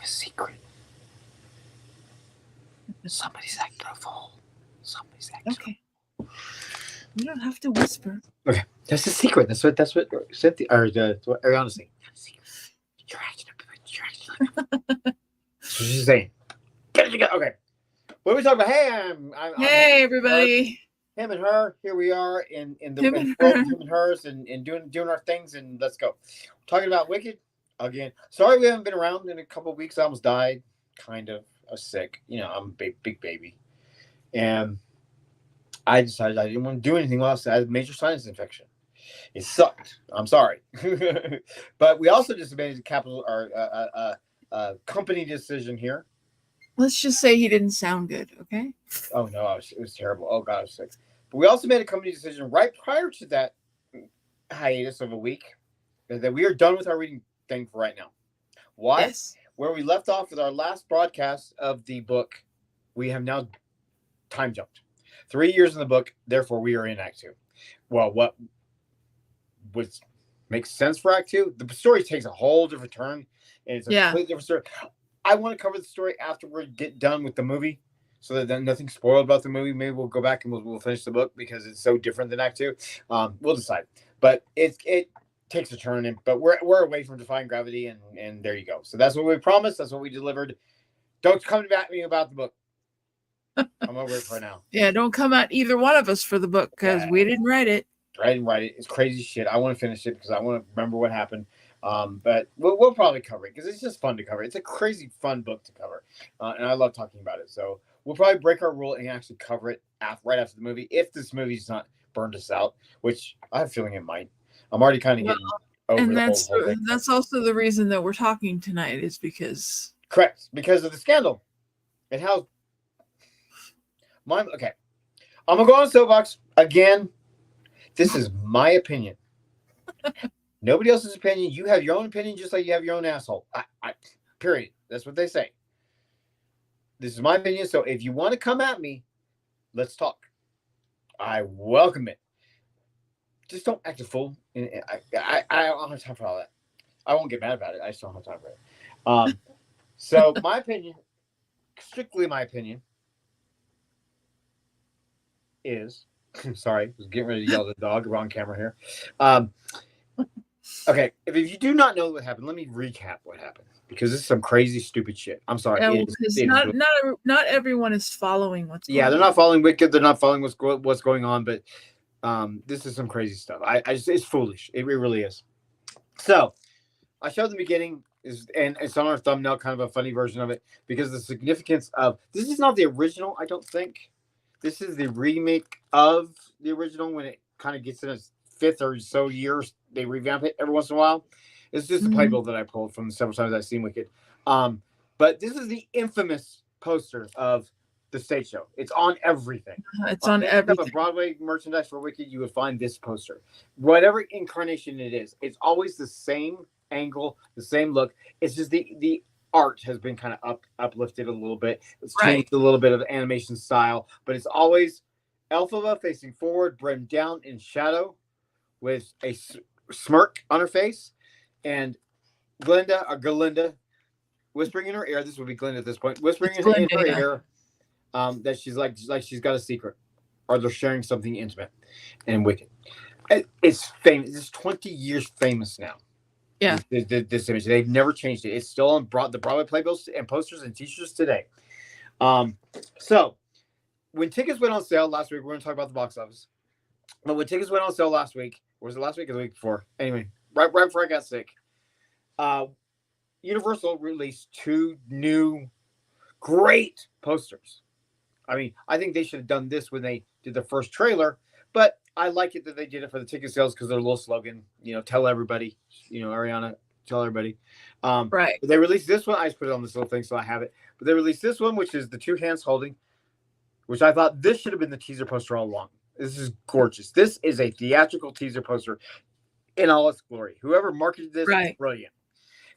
a secret. Somebody's acting a fool. Somebody's acting. Okay. You don't have to whisper. Okay, that's a secret. That's what Cynthia or what Ariana's saying. You're acting a bitch. You're acting. That's what she's saying. Get it together. Okay. What are we talking about? Hey, I'm Hey, everybody. him and her. Here we are in the Him in and world her. of him and hers and doing our things, and let's go. Talking about Wicked again. Sorry we haven't been around in a couple of weeks. I almost died. Kind of. I was sick. You know, I'm a big baby. And I decided I didn't want to do anything else. I had a major sinus infection. It sucked. I'm sorry. But we also just made a capital or company decision here. Let's just say he didn't sound good, okay? Oh no, it was terrible. Oh god, I was sick. But we also made a company decision right prior to that hiatus of a week that we are done with our reading thing for right now. Why? Yes. Where we left off with our last broadcast of the book, we have now time jumped 3 years in the book. Therefore, we are in Act 2. Well, what makes sense for Act 2? The story takes a whole different turn, and it's a completely different story. I want to cover the story after we get done with the movie, so that then nothing's spoiled about the movie. Maybe we'll go back and we'll finish the book because it's so different than Act 2. We'll decide. But it takes a turn, but we're away from defying gravity, and there you go. So that's what we promised. That's what we delivered. Don't come at me about the book. I'm over it for now. Yeah, don't come at either one of us for the book because we didn't write it. I didn't write it. It's crazy shit. I want to finish it because I want to remember what happened. But we'll probably cover it because it's just fun to cover. It's a crazy fun book to cover, and I love talking about it. So we'll probably break our rule and actually cover it right after the movie if this movie's not burned us out, which I have a feeling it might. I'm already kind of getting over and the whole thing. That's also the reason that we're talking tonight is because because of the scandal and how. Okay, I'm gonna go on soapbox again. This is my opinion. Nobody else's opinion. You have your own opinion, just like you have your own asshole. Period. That's what they say. This is my opinion. So if you want to come at me, let's talk. I welcome it. Just don't act a fool. I don't have time for all that. I won't get mad about it. I just don't have time for it. So my opinion, strictly my opinion, is sorry, I was getting ready to yell at the dog. Wrong camera here. Okay, if you do not know what happened, let me recap what happened because this is some crazy, stupid shit. I'm sorry. Yeah, because not everyone is following what's going on. They're not following Wicked. They're not following what's going on. But this is some crazy stuff. It's foolish. It really is. So I showed the beginning, and it's on our thumbnail, kind of a funny version of it because the significance of this is not the original. I don't think this is the remake of the original when it kind of gets in its fifth or so years. They revamp it every once in a while. It's just a playbill that I pulled from several times I've seen Wicked. But this is the infamous poster of the stage show. It's on everything. It's on everything. If Broadway merchandise for Wicked, you would find this poster. Whatever incarnation it is, it's always the same angle, the same look. It's just the art has been kind of uplifted a little bit. It's changed a little bit of animation style, but it's always Elphaba facing forward, brimmed down in shadow, with a smirk on her face, and Glinda whispering in her ear. This would be Glinda at this point, whispering in her ear that she's like she's got a secret, or they're sharing something intimate. And Wicked, it's famous. It's 20 years famous now. Yeah, this image, they've never changed it. It's still on the Broadway playbills and posters and T-shirts today. So when tickets went on sale last week, we're going to talk about the box office. But when tickets went on sale last week, or was it last week or the week before? Anyway, right before I got sick, Universal released 2 new great posters. I mean, I think they should have done this when they did the first trailer, but I like it that they did it for the ticket sales because their little slogan, tell everybody, Ariana, tell everybody. Right. But they released this one. I just put it on this little thing so I have it. But they released this one, which is the 2 hands holding, which I thought this should have been the teaser poster all along. This is gorgeous. This is a theatrical teaser poster in all its glory. Whoever marketed this is brilliant.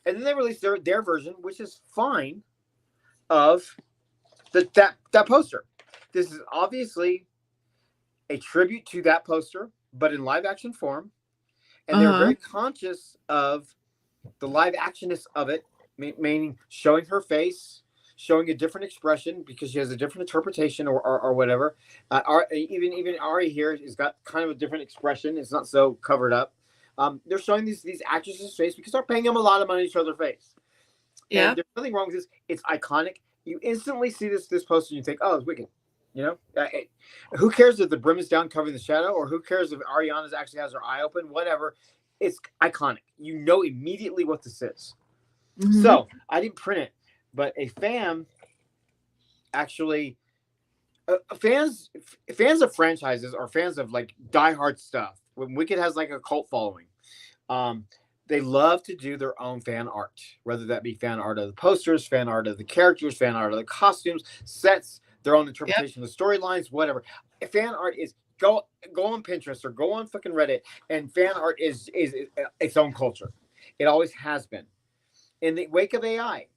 And then they released their version, which is fine, of that poster. This is obviously a tribute to that poster, but in live action form. And they're very conscious of the live actionness of it meaning showing her face, showing a different expression because she has a different interpretation or whatever. Even Ari here has got kind of a different expression. It's not so covered up. They're showing these actresses' face because they're paying them a lot of money to show their face. Yeah. And there's nothing wrong with this. It's iconic. You instantly see this poster and you think, oh, it's wicked. You know, who cares if the brim is down covering the shadow, or who cares if Ariana's actually has her eye open? Whatever. It's iconic. You know immediately what this is. Mhm. So I didn't print it, but a fan actually fans of franchises or fans of like diehard stuff. When Wicked has like a cult following, they love to do their own fan art, whether that be fan art of the posters, fan art of the characters, fan art of the costumes, sets, their own interpretation of the storylines, whatever. Fan art is go on Pinterest or go on fucking Reddit, and fan art is its own culture. It always has been. In the wake of AI,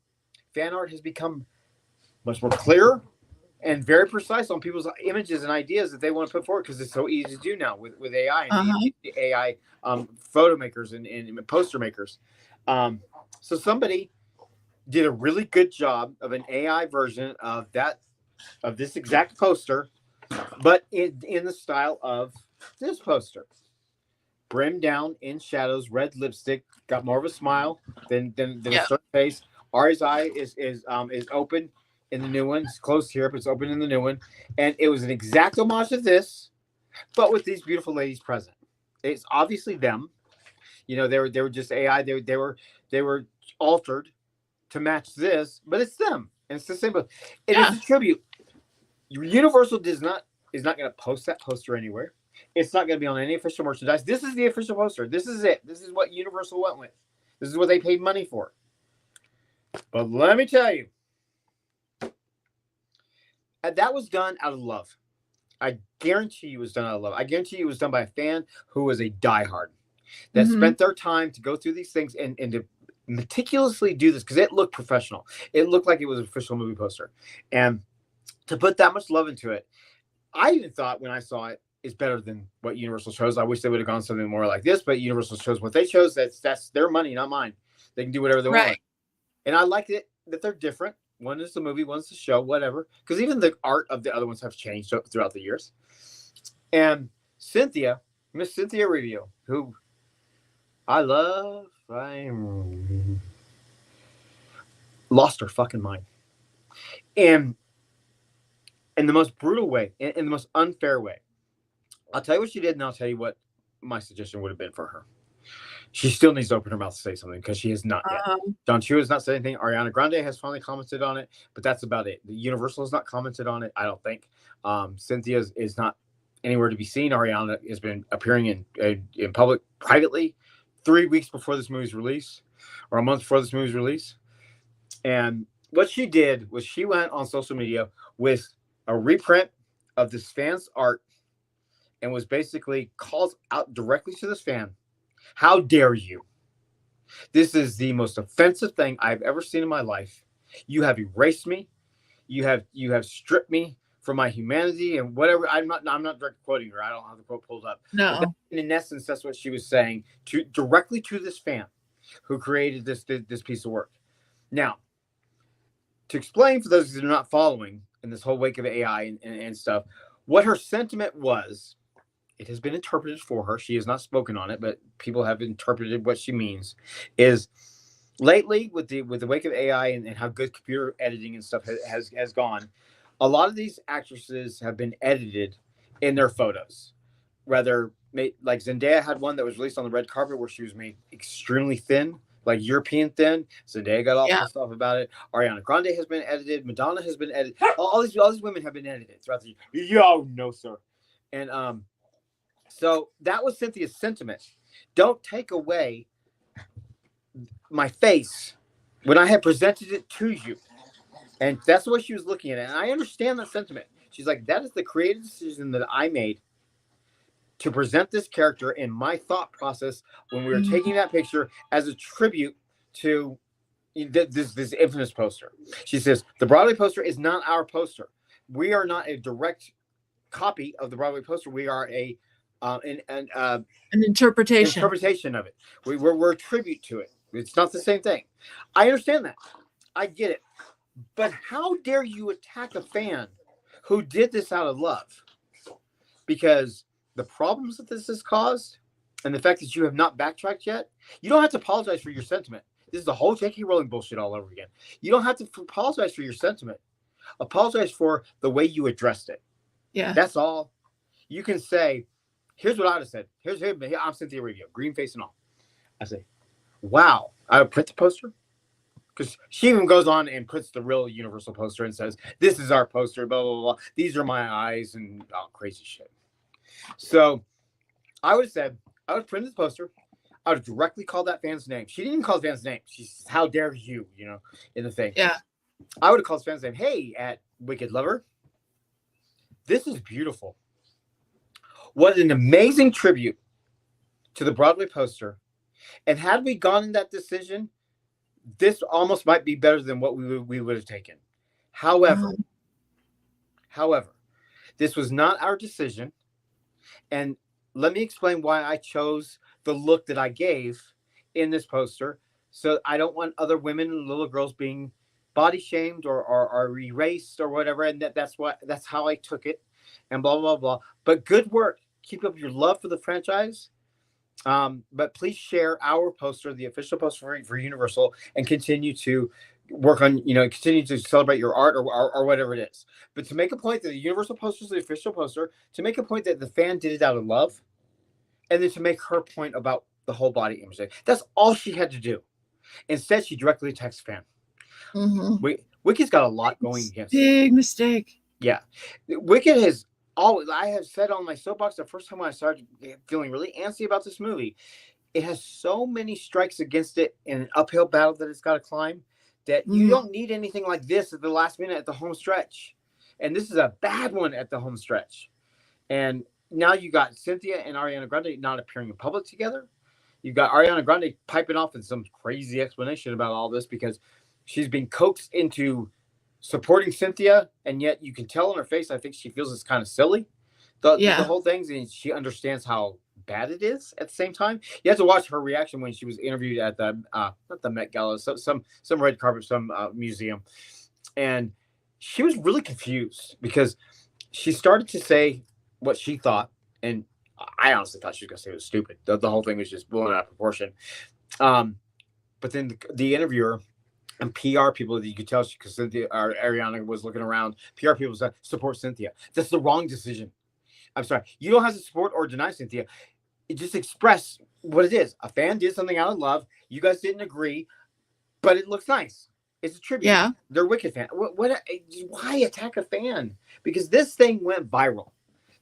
fan art has become much more clear and very precise on people's images and ideas that they want to put forward because it's so easy to do now with AI and the AI photo makers and poster makers. So somebody did a really good job of an AI version of this exact poster, but in the style of this poster. Brim down in shadows, red lipstick, got more of a smile than a certain face. Ari's eye is open in the new one. It's closed here, but it's open in the new one. And it was an exact homage to this, but with these beautiful ladies present. It's obviously them. You know, they were just AI. They were altered to match this, but it's them. And it's the same. It is a tribute. Universal is not going to post that poster anywhere. It's not going to be on any official merchandise. This is the official poster. This is it. This is what Universal went with. This is what they paid money for. But let me tell you, that was done out of love. I guarantee you it was done out of love. I guarantee you it was done by a fan who was a diehard that spent their time to go through these things and to meticulously do this because it looked professional. It looked like it was an official movie poster. And to put that much love into it, I even thought when I saw it, it's better than what Universal chose. I wish they would have gone something more like this, but Universal chose what they chose. That's their money, not mine. They can do whatever they want. And I like it that they're different. One is the movie, one's the show, whatever. Because even the art of the other ones have changed throughout the years. And Miss Cynthia Review, who I love, I lost her fucking mind. And in the most brutal way, in the most unfair way. I'll tell you what she did, and I'll tell you what my suggestion would have been for her. She still needs to open her mouth to say something because she has not yet. Don Chu has not said anything. Ariana Grande has finally commented on it, but that's about it. The Universal has not commented on it, I don't think. Cynthia is not anywhere to be seen. Ariana has been appearing in public privately 3 weeks before this movie's release, or a month before this movie's release. And what she did was she went on social media with a reprint of this fan's art and was basically called out directly to this fan. How dare you? This is the most offensive thing I've ever seen in my life. You have erased me. You have stripped me from my humanity and whatever. I'm not direct quoting her. I don't have the quote pulled up. No. In essence, that's what she was saying directly to this fan who created this piece of work. Now, to explain for those who are not following in this whole wake of AI and stuff, what her sentiment was. It has been interpreted for her. She has not spoken on it, but people have interpreted what she means. Is lately with the wake of AI and how good computer editing and stuff has gone, a lot of these actresses have been edited in their photos. Rather, like Zendaya had one that was released on the red carpet where she was made extremely thin, like European thin. Zendaya got all pissed off about it. Ariana Grande has been edited. Madonna has been edited. All these women have been edited throughout the year. Yo, no sir, and So that was Cynthia's sentiment. Don't take away my face when I had presented it to you. And that's what she was looking at. And I understand that sentiment. She's like, that is the creative decision that I made to present this character in my thought process when we were taking that picture as a tribute to this infamous poster. She says, the Broadway poster is not our poster. We are not a direct copy of the Broadway poster. We are an interpretation of it. We're a tribute to it. It's not the same thing. I understand that. I get it. But how dare you attack a fan who did this out of love? Because the problems that this has caused and the fact that you have not backtracked yet, you don't have to apologize for your sentiment. This is the whole J.K. Rowling bullshit all over again. You don't have to apologize for your sentiment. Apologize for the way you addressed it. Yeah. That's all. You can say, here's what I would have said. Here, I'm Cynthia Radio, green face and all. I say, wow. I would print the poster. Because she even goes on and puts the real Universal poster and says, this is our poster, blah, blah, blah. These are my eyes and crazy shit. So I would have said, I would print this poster. I would directly call that fan's name. She didn't even call the fan's name. She says, how dare you, in the thing. Yeah. I would have called the fan's name. Hey, at Wicked Lover, this is beautiful. What an amazing tribute to the Broadway poster. And had we gone in that decision, this almost might be better than what we would have taken. However, this was not our decision. And let me explain why I chose the look that I gave in this poster. So I don't want other women and little girls being body shamed or erased or whatever. And that's how I took it and blah, blah, blah. But good work. Keep up your love for the franchise. But please share our poster, the official poster for Universal, and continue to work on, continue to celebrate your art or whatever it is. But to make a point that the Universal poster is the official poster, to make a point that the fan did it out of love, and then to make her point about the whole body image thing. That's all she had to do. Instead, she directly attacks the fan. Mm-hmm. Wicked's got a lot going against big mistake. Yeah. Wicked has always, I have said on my soapbox the first time I started feeling really antsy about this movie, it has so many strikes against it in an uphill battle that it's got to climb that you don't need anything like this at the last minute at the home stretch. And this is a bad one at the home stretch. And now you got Cynthia and Ariana Grande not appearing in public together. You've got Ariana Grande piping off in some crazy explanation about all this because she's been coaxed into supporting Cynthia, and yet you can tell in her face, I think she feels it's kind of silly. The whole thing, and she understands how bad it is at the same time. You have to watch her reaction when she was interviewed at the not the Met Gala, some red carpet, some museum, and she was really confused because she started to say what she thought, and I honestly thought she was going to say it was stupid. The whole thing was just blown out of proportion. But then the interviewer and PR people that you could tell because Ariana was looking around, PR people said, support Cynthia. That's the wrong decision. I'm sorry. You don't have to support or deny Cynthia. It just express what it is. A fan did something out of love. You guys didn't agree, but it looks nice. It's a tribute. Yeah. They're Wicked fan. Why attack a fan? Because this thing went viral.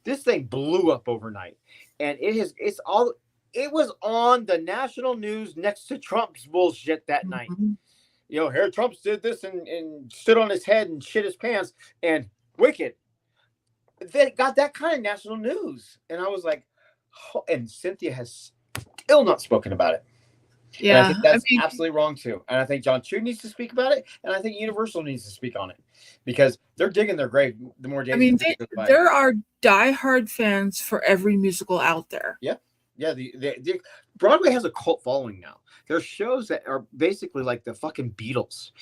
This thing blew up overnight. And it was on the national news next to Trump's bullshit that night. Here Trump did this and stood on his head and shit his pants, and Wicked, they got that kind of national news. And I was like, oh, and Cynthia has still not spoken about it. Yeah. And I think that's absolutely wrong too. And I think John Chu needs to speak about it. And I think Universal needs to speak on it because they're digging their grave the more days. There are diehard fans for every musical out there. Yeah. Yeah. The Broadway has a cult following now. There's shows that are basically like the fucking Beatles.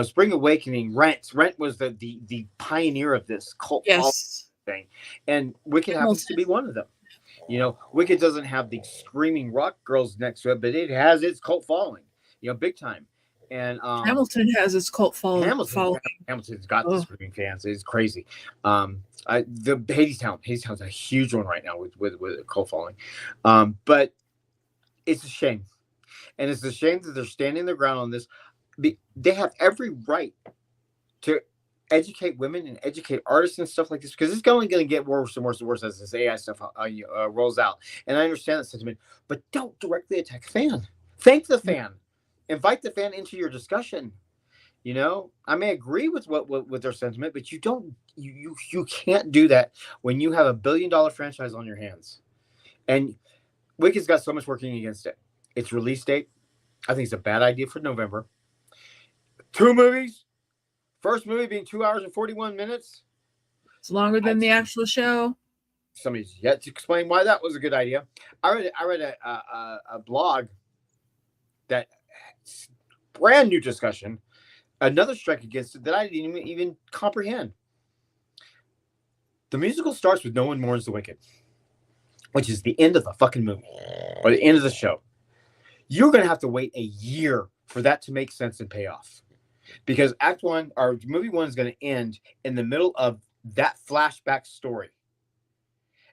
Spring Awakening, Rent. Rent was the pioneer of this cult thing. And Wicked happens to be one of them. Wicked doesn't have the screaming rock girls next to it, but it has its cult following, big time. And Hamilton has its cult following. Hamilton's got the screaming fans. It's crazy. The Hadestown's a huge one right now with a cult following. But it's a shame. And it's a shame that they're standing their ground on this. They have every right to educate women and educate artists and stuff like this because it's only going to get worse and worse and worse as this AI stuff rolls out. And I understand that sentiment, but don't directly attack a fan. Thank the fan. Invite the fan into your discussion. I may agree with with their sentiment, but you can't do that when you have $1 billion franchise on your hands. And Wicked's got so much working against it. Its release date, I think it's a bad idea for November. 2 movies. First movie being 2 hours and 41 minutes. It's longer than the actual show. Somebody's yet to explain why that was a good idea. I read a blog that brand new discussion, another strike against it that I didn't even comprehend. The musical starts with No One Mourns the Wicked, which is the end of the fucking movie or the end of the show. You're going to have to wait a year for that to make sense and pay off, because Act One or movie one is going to end in the middle of that flashback story.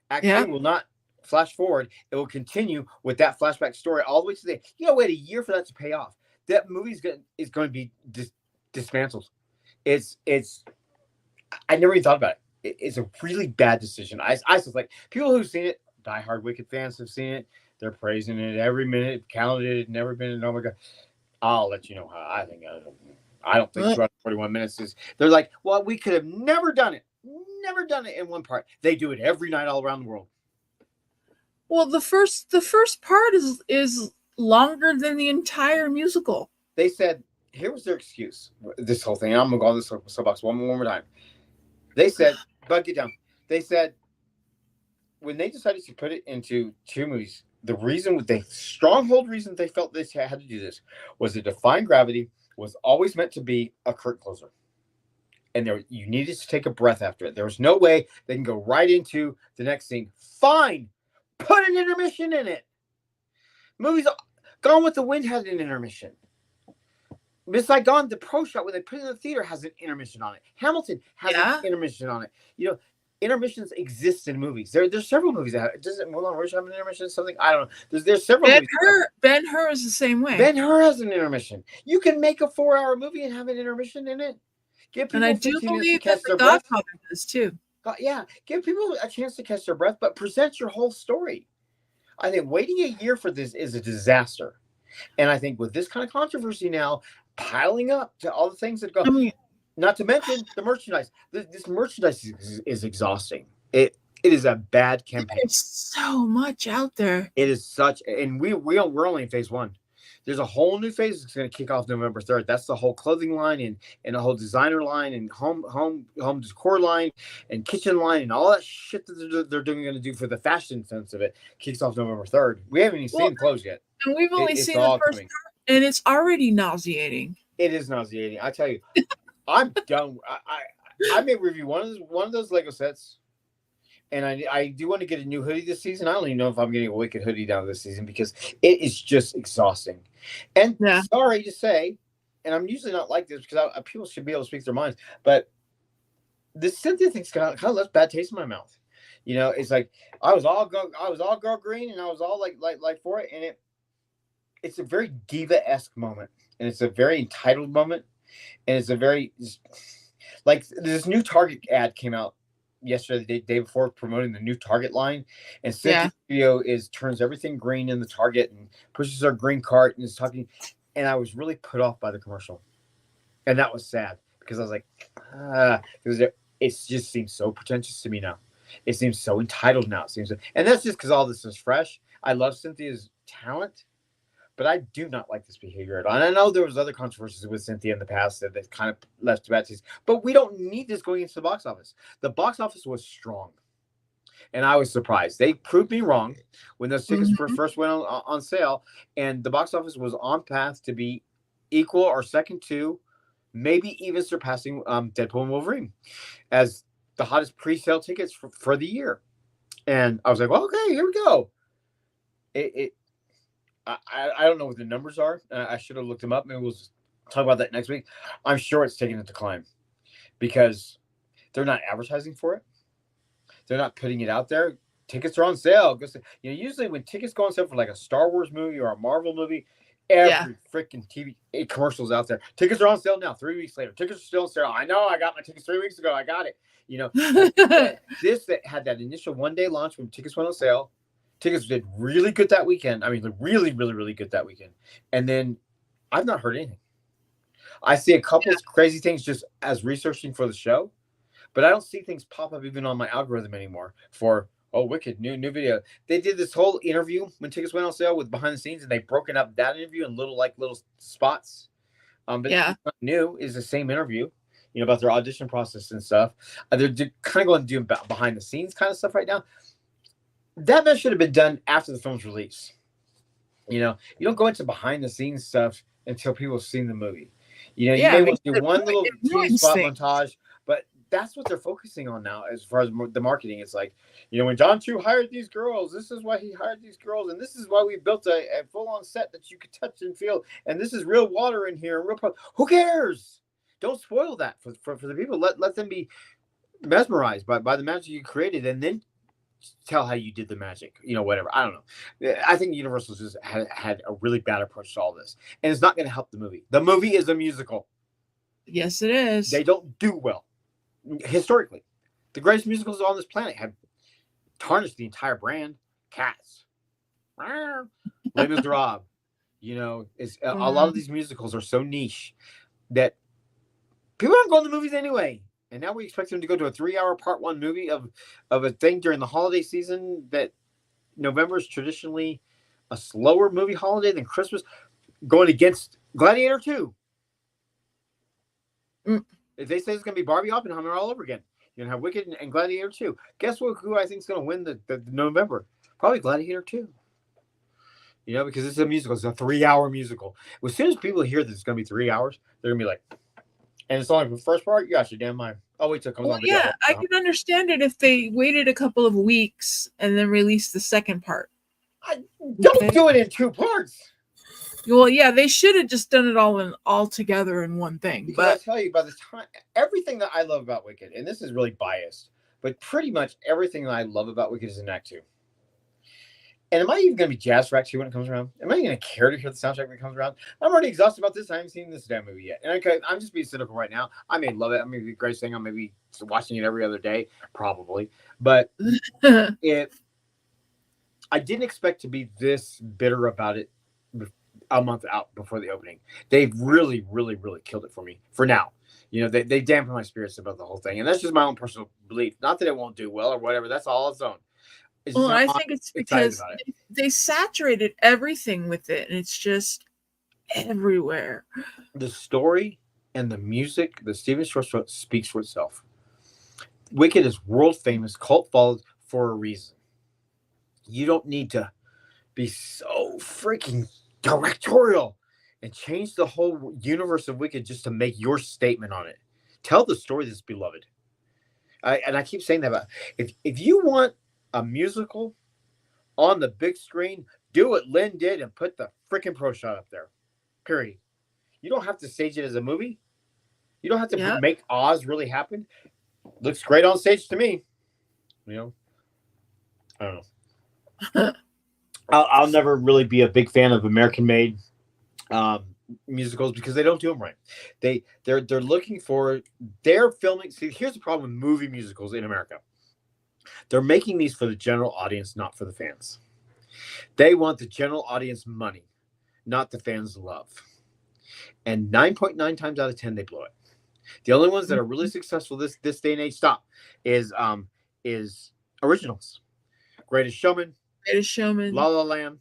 Act two will not flash forward. It will continue with that flashback story all the way to the. You got to wait a year for that to pay off. That movie is going to be dismantled. It's. I never even thought about it. It's a really bad decision. I was like, people who've seen it, diehard Wicked fans have seen it. They're praising it every minute, counted it, never been. Oh my god! I'll let you know how I think. I don't think 241 minutes is. They're like, well, we could have never done it in one part. They do it every night all around the world. Well, the first part is longer than the entire musical. They said, here was their excuse. This whole thing. I'm gonna go on this soapbox one more time. They said, but get down. They said when they decided to put it into two movies, the stronghold reason they felt they had to do this was that Defying Gravity was always meant to be a curtain closer. And you needed to take a breath after it. There was no way they can go right into the next scene. Fine. Put an intermission in it. Movies Gone with the Wind had an intermission. Miss Saigon, the pro shot when they put it in the theater has an intermission on it. Hamilton has an intermission on it. You know, intermissions exist in movies. There's several movies that have. Doesn't Moulin Rouge have an intermission? Something I don't know. There's several. Ben-Hur is the same way. Ben-Hur has an intermission. You can make a 4-hour movie and have an intermission in it. Give people and I do believe that The Godfather does too. Yeah, give people a chance to catch their breath, but present your whole story. I think waiting a year for this is a disaster, and I think with this kind of controversy now piling up to all the things that go. Not to mention the merchandise. This merchandise is exhausting. It is a bad campaign. There's so much out there. It is such, and we're only in phase one. There's a whole new phase that's going to kick off November 3rd. That's the whole clothing line and the whole designer line and home decor line and kitchen line and all that shit that they're going to do for the fashion sense of it kicks off November 3rd. We haven't even seen clothes yet. And we've only seen the first part, and it's already nauseating. It is nauseating. I tell you, I'm done. I may review one of those Lego sets. And I do want to get a new hoodie this season. I don't even know if I'm getting a Wicked hoodie down this season because it is just exhausting. And sorry to say, and I'm usually not like this because people should be able to speak their minds, but this Cynthia thing's kind of left bad taste in my mouth. You know, it's like I was all girl green and I was all like for it, and it's a very diva-esque moment, and it's a very entitled moment, and it's a very like this new Target ad came out yesterday, the day before, promoting the new Target line, and Cynthia's video turns everything green in the Target and pushes our green cart and is talking, and I was really put off by the commercial, and that was sad because I was like, because it just seems so pretentious to me now. It seems so entitled now. It seems, and that's just because all this is fresh. I love Cynthia's talent, but I do not like this behavior at all. And I know there was other controversies with Cynthia in the past that kind of left bad taste, but we don't need this going into the box office. The box office was strong, and I was surprised. They proved me wrong when those tickets first went on sale, and the box office was on path to be equal or second to, maybe even surpassing Deadpool and Wolverine as the hottest pre-sale tickets for the year. And I was like, well, okay, here we go. I don't know what the numbers are. I should have looked them up. Maybe we'll talk about that next week. I'm sure it's taking a decline because they're not advertising for it. They're not putting it out there. Tickets are on sale. Usually when tickets go on sale for like a Star Wars movie or a Marvel movie, every freaking TV commercials out there. Tickets are on sale now. 3 weeks later, tickets are still on sale. I know. I got my tickets 3 weeks ago. I got it. This that had that initial one-day launch when tickets went on sale. Tickets did really good that weekend. I mean, really, really, really good that weekend. And then I've not heard anything. I see a couple of crazy things just as researching for the show, but I don't see things pop up even on my algorithm anymore for, Wicked, new video. They did this whole interview when tickets went on sale with behind the ssnes, and they've broken up that interview in little spots. But it's not new. It's the same interview, about their audition process and stuff. They're kind of going to do behind the scenes kind of stuff right now. That should have been done after the film's release. You don't go into behind the scenes stuff until people have seen the movie. You know, you Yeah, may because want to do one little it teen ruins spot things. montage, but that's what they're focusing on now as far as the marketing. It's like, you know, when John Chu hired these girls, this is why he hired these girls, and this is why we built a full-on set that you could touch and feel, and this is real water in here, and real. Who cares? Don't spoil that for the people. Let them be mesmerized by the magic you created, and then tell how you did the magic. You know, whatever. I don't know. I think Universal's just had a really bad approach to all this, and it's not going to help the movie. The movie is a musical. Yes, it is. They don't do well historically. The greatest musicals on this planet have tarnished the entire brand. Cats, Les Miserables. You know, it's a lot of these musicals are so niche that people aren't going to movies anyway. And now we expect them to go to a 3-hour part one movie of a thing during the holiday season that November is traditionally a slower movie holiday than Christmas, going against Gladiator 2. If they say it's going to be Barbie Oppenheimer all over again, you're going to have Wicked and Gladiator 2. Guess what? Who I think is going to win the November? Probably Gladiator 2. You know, because it's a musical. It's a 3-hour musical. As soon as people hear that it's going to be 3 hours, they're going to be like, and it's only the first part? You got your damn mind. Oh, wait till it comes on video. Yeah, I can understand it if they waited a couple of weeks and then released the second part. Don't do it in 2 parts. Well, yeah, they should have just done it all together in one thing. Because But I tell you, by the time everything that I love about Wicked, and this is really biased, but pretty much everything that I love about Wicked is in Act 2. And am I even going to be jazzed for Act 2 when it comes around? Am I even going to care to hear the soundtrack when it comes around? I'm already exhausted about this. I haven't seen this damn movie yet. And okay, I'm just being cynical right now. I may love it. I may be the greatest thing. I may be watching it every other day, probably. But if I didn't expect to be this bitter about it a month out before the opening, they've really, really, really killed it for me for now. You know, they dampen my spirits about the whole thing. And that's just my own personal belief. Not that it won't do well or whatever. That's all its own. Well, I think it's because they saturated everything with it, and it's just everywhere. The story and the music, the Steven Schwartz speaks for itself. Wicked is world famous, cult followed for a reason. You don't need to be so freaking directorial and change the whole universe of Wicked just to make your statement on it. Tell the story that's beloved. I keep saying that about if you want a musical on the big screen, do what Lynn did and put the freaking pro shot up there. Period. You don't have to stage it as a movie. You don't have to make Oz really happen. Looks great on stage to me. You know, I don't know. I'll never really be a big fan of American-made musicals because they don't do them right. They're looking for they're filming. See, here's the problem with movie musicals in America. They're making these for the general audience, not for the fans. They want the general audience money, not the fans' love. And 9.9 times out of 10, they blow it. The only ones that are really successful this day and age is originals. Greatest Showman, La La Land,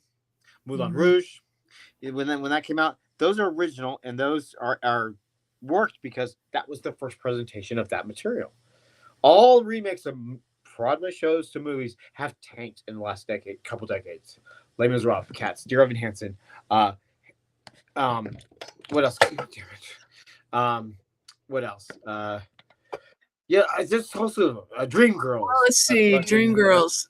Moulin Rouge. When that came out, those are original, and those are worked because that was the first presentation of that material. All remakes of Broadway shows to movies have tanked in the last couple decades. Les Miserables, Cats, Dear Evan Hansen. What else? What else? Yeah, I just also Dreamgirls. Let's see, Dreamgirls.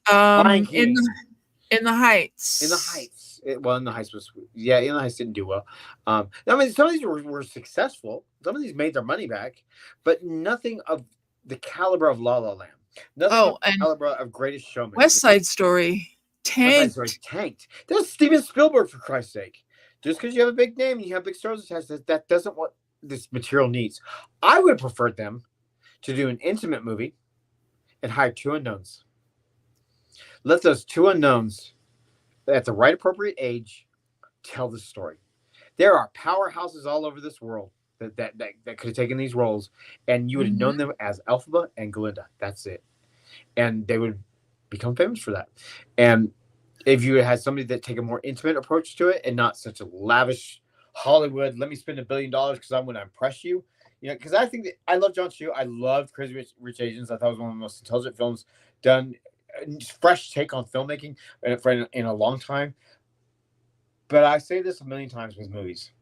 In the Heights. In the Heights. In the Heights was In the Heights didn't do well. I mean, some of these were successful. Some of these made their money back, but nothing of the caliber of La La Land. Nothing of the caliber of Greatest Showman. West Side Story tanked. That was Steven Spielberg, for Christ's sake. Just because you have a big name and you have big stars attached, that doesn't what this material needs. I would have preferred them to do an intimate movie and hire 2 unknowns. Let those 2 unknowns at the right appropriate age tell the story. There are powerhouses all over this world that could have taken these roles, and you would have known them as Elphaba and Glinda. That's it. And they would become famous for that. And if you had somebody that take a more intimate approach to it and not such a lavish Hollywood, let me spend $1 billion because I want to impress you. You know, because I think that I love John Chu. I loved Crazy Rich Asians. I thought it was one of the most intelligent films done. Fresh take on filmmaking in a long time. But I say this a million times with movies.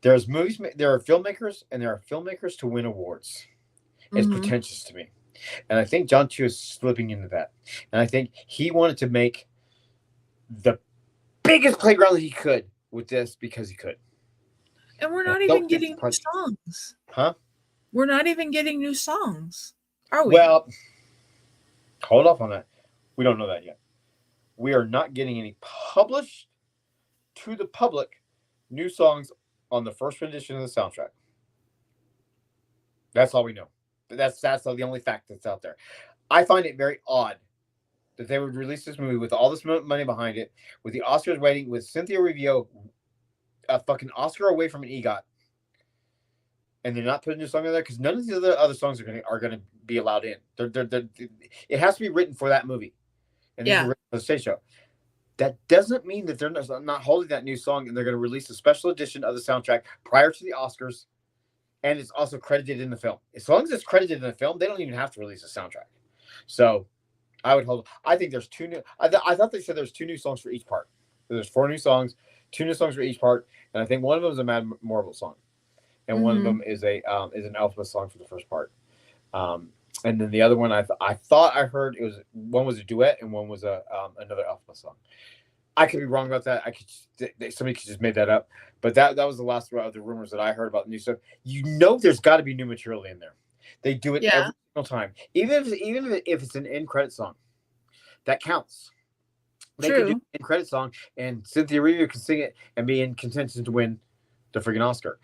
There's movies. There are filmmakers, and there are filmmakers to win awards. It's Mm-hmm. pretentious to me, and I think John Chu is slipping into that. And I think he wanted to make the biggest playground that he could with this because he could. And we're not even getting new songs. Huh? We're not even getting new songs, are we? Well, hold off on that. We don't know that yet. We are not getting any published to the public new songs on the first rendition of the soundtrack. That's all we know. That's the only fact that's out there. I find it very odd that they would release this movie with all this money behind it, with the Oscars waiting, with Cynthia Erivo a fucking Oscar away from an EGOT, and they're not putting a song in there because none of the other songs are gonna be allowed in. It has to be written for that movie, and these are written for the stage show. That doesn't mean that they're not holding that new song and they're going to release a special edition of the soundtrack prior to the Oscars, and it's also credited in the film. As long as it's credited in the film, they don't even have to release a soundtrack. So I would hold. I think there's two new. I thought they said there's 2 new songs for each part. So there's 4 new songs, 2 new songs for each part, and I think one of them is a Mad Marvel song, and one of them is an Elphaba song for the first part. And then the other one, I thought I heard one was a duet and one was another Elphaba song. I could be wrong about that. Somebody could just made that up, but that was the last of the rumors that I heard about new stuff. There's got to be new material in there. They do it every single time, even if it's an end credit song, that counts. They could do an end credit song, and Cynthia Erivo can sing it and be in contention to win the freaking Oscar.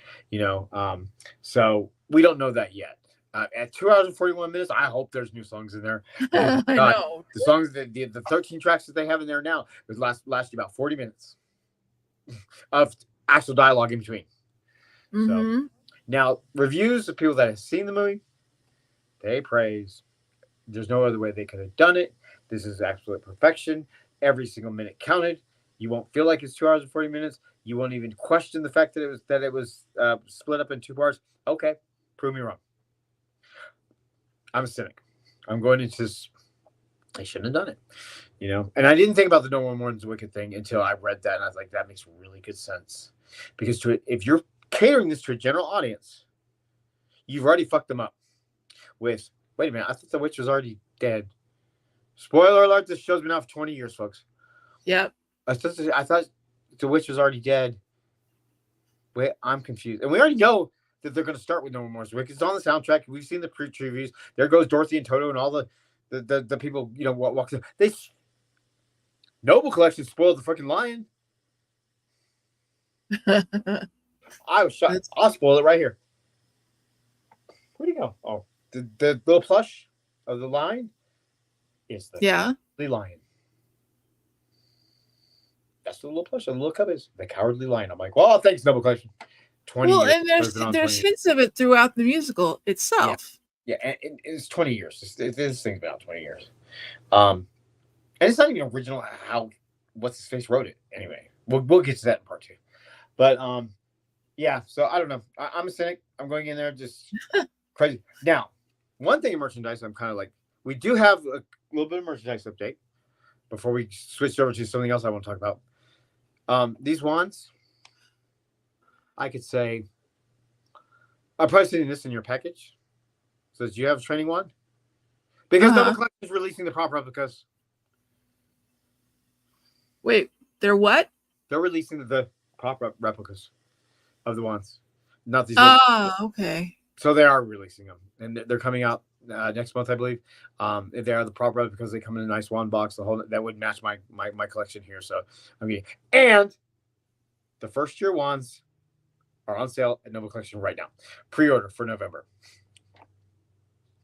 So we don't know that yet. At 2 hours and 41 minutes, I hope there's new songs in there. I know. The songs, the 13 tracks that they have in there now would last you about 40 minutes of actual dialogue in between. So now, reviews of people that have seen the movie, they praise. There's no other way they could have done it. This is absolute perfection. Every single minute counted. You won't feel like it's 2 hours and 40 minutes. You won't even question the fact that it was split up in 2 parts. Okay, prove me wrong. I'm a cynic. I'm going into this. I shouldn't have done it, And I didn't think about the No More Mourns Wicked thing until I read that, and I was like, that makes really good sense. Because if you're catering this to a general audience, you've already fucked them up. Wait a minute, I thought The Witch was already dead. Spoiler alert: this show's been out for 20 years, folks. Yep. I thought The Witch was already dead. Wait, I'm confused, and we already know that they're going to start with No More Mourns Wicked. It's on the soundtrack. We've seen the previews. There goes Dorothy and Toto and all the people, walk through. Noble Collection spoiled the fucking lion. I was shocked. I'll spoil it right here. Where'd he go? Oh, the little plush of the lion is the lion. That's the little plush. The little cub is the cowardly lion. I'm like, well, thanks, Noble Collection. 20 years. And there's hints of it throughout the musical itself. Yeah, and it's 20 years. This thing's been out 20 years. And it's not even original how what's his face wrote it anyway. We'll get to that in part 2. But so I don't know. I'm a cynic. I'm going in there just crazy. Now, one thing in merchandise, I'm kind of like, we do have a little bit of merchandise update before we switch over to something else I want to talk about. These wands, I could say, I'm probably seeing this in your package. So do you have a training wand? Because Noble Collection is releasing the prop replicas. Wait, they're what? They're releasing the prop replicas of the wands. Not these. Okay. So they are releasing them, and they're coming out next month, I believe. They are the prop replicas. They come in a nice wand box. That would match my collection here. So and the first year wands are on sale at Noble Collection right now. Pre-order for November.